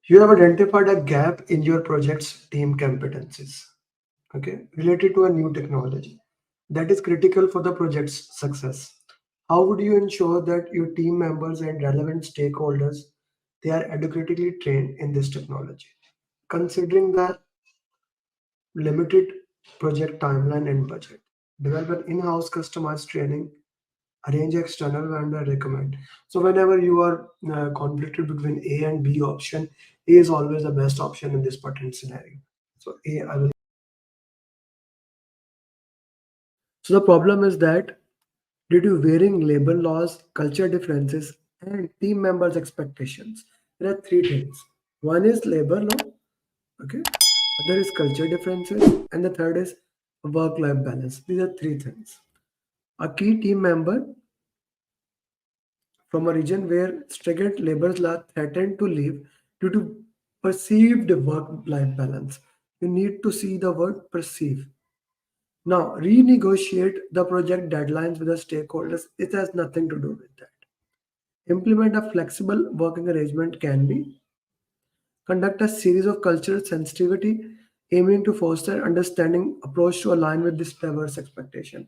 You have identified a gap in your project's team competencies, okay, related to a new technology that is critical for the project's success. How would you ensure that your team members and relevant stakeholders they are adequately trained in this technology, considering the limited project timeline and budget? Develop an in-house customized training, arrange external vendor recommend. So whenever you are conflicted between A and B option, A is always the best option in this patent scenario. So A, I will. So the problem is that due to varying labor laws, culture differences, and team members' expectations, there are three things. One is labor law, okay. Other is culture differences, and the third is work-life balance. These are three things. A key team member from a region where stringent labor law threatened to leave due to perceived work-life balance. You need to see the word perceive. Now, renegotiate the project deadlines with the stakeholders. It has nothing to do with that. Implement a flexible working arrangement can be conduct a series of cultural sensitivity aiming to foster understanding approach to align with this diverse expectation.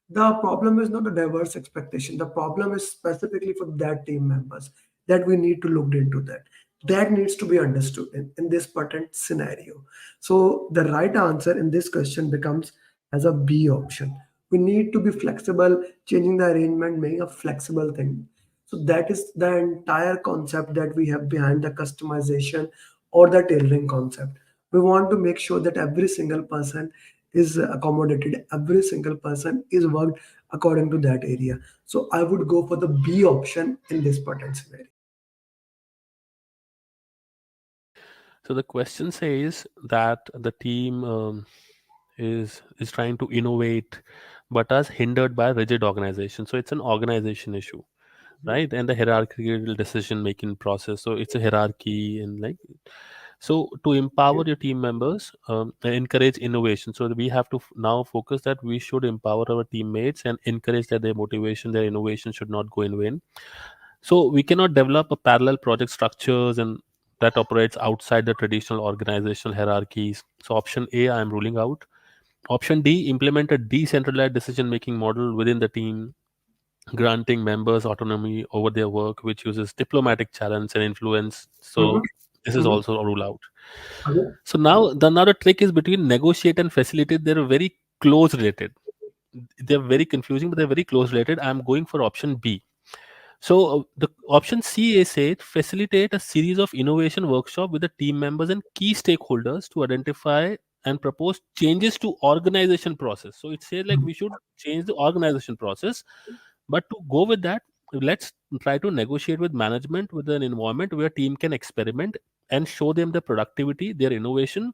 The problem is not a diverse expectation. The problem is specifically for that team members that we need to look into that. That needs to be understood in this patent scenario. So the right answer in this question becomes as a B option. We need to be flexible, changing the arrangement, making a flexible thing. So that is the entire concept that we have behind the customization or the tailoring concept. We want to make sure that every single person is accommodated, every single person is worked according to that area. So I would go for the B option in this patent scenario. So the question says that the team is trying to innovate, but is hindered by rigid organization. So it's an organization issue, right? And the hierarchical decision making process. So it's a hierarchy and like so to empower your team members, and encourage innovation. So we have to now focus that we should empower our teammates and encourage that their motivation, their innovation should not go in vain. So we cannot develop a parallel project structures and that operates outside the traditional organizational hierarchies. So option A, I am ruling out. Option D, implement a decentralized decision making model within the team, granting members autonomy over their work, which uses diplomatic challenge and influence. Mhm, So this is mhm. also a rule out. Okay. So now the another trick is between negotiate and facilitate. They're very close related. They're very confusing, but they're very close related. I'm going for option B. So the option C is said facilitate a series of innovation workshop with the team members and key stakeholders to identify and propose changes to organization process. So it says like we should change the organization process, but to go with that, let's try to negotiate with management with an environment where team can experiment and show them the productivity, their innovation,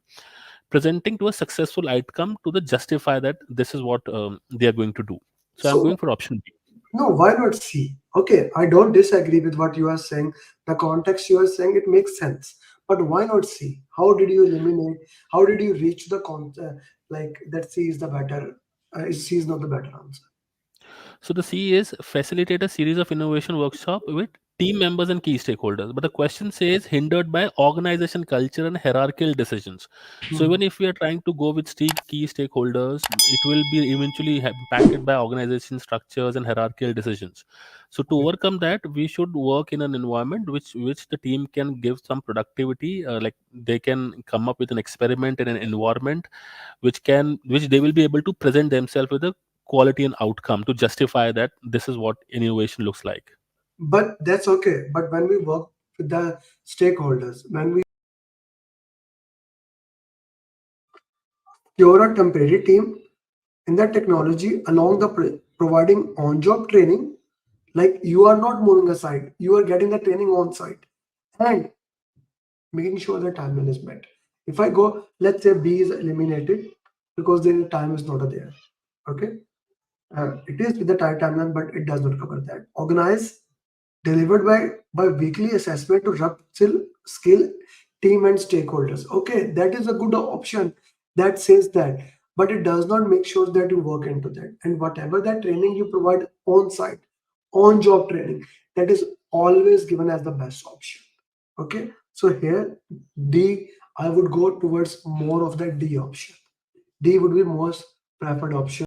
presenting to a successful outcome to the justify that this is what they are going to do. So I'm So going for option B. no, why not C? Okay, I don't disagree with what you are saying. The context you are saying it makes sense, but why not C? How did you eliminate? How did you reach the like that C is the better? C is not the better answer. So the C is facilitate a series of innovation workshop with team members and key stakeholders. But the question says hindered by organization culture and hierarchical decisions. So Hmm. even if we are trying to go with key stakeholders, it will be eventually impacted by organization structures and hierarchical decisions. So to overcome that, we should work in an environment which the team can give some productivity, like they can come up with an experiment in an environment which they will be able to present themselves with a quality and outcome to justify that this is what innovation looks like. But that's okay. But when we work with the stakeholders, when we you're a temporary team in that technology along the providing on-job training, like you are not moving aside, you are getting the training on site and making sure the timeline is met. If I go, let's say B is eliminated because the time is not there. Okay, it is with the timeline, but it does not cover that. Organize delivered by weekly assessment to upskill skill team and stakeholders. Okay, that is a good option that says that, but it does not make sure that you work into that. And whatever that training you provide on site, on job training, that is always given as the best option. Okay, So here, D, I would go towards more of the D option. D would be most preferred option.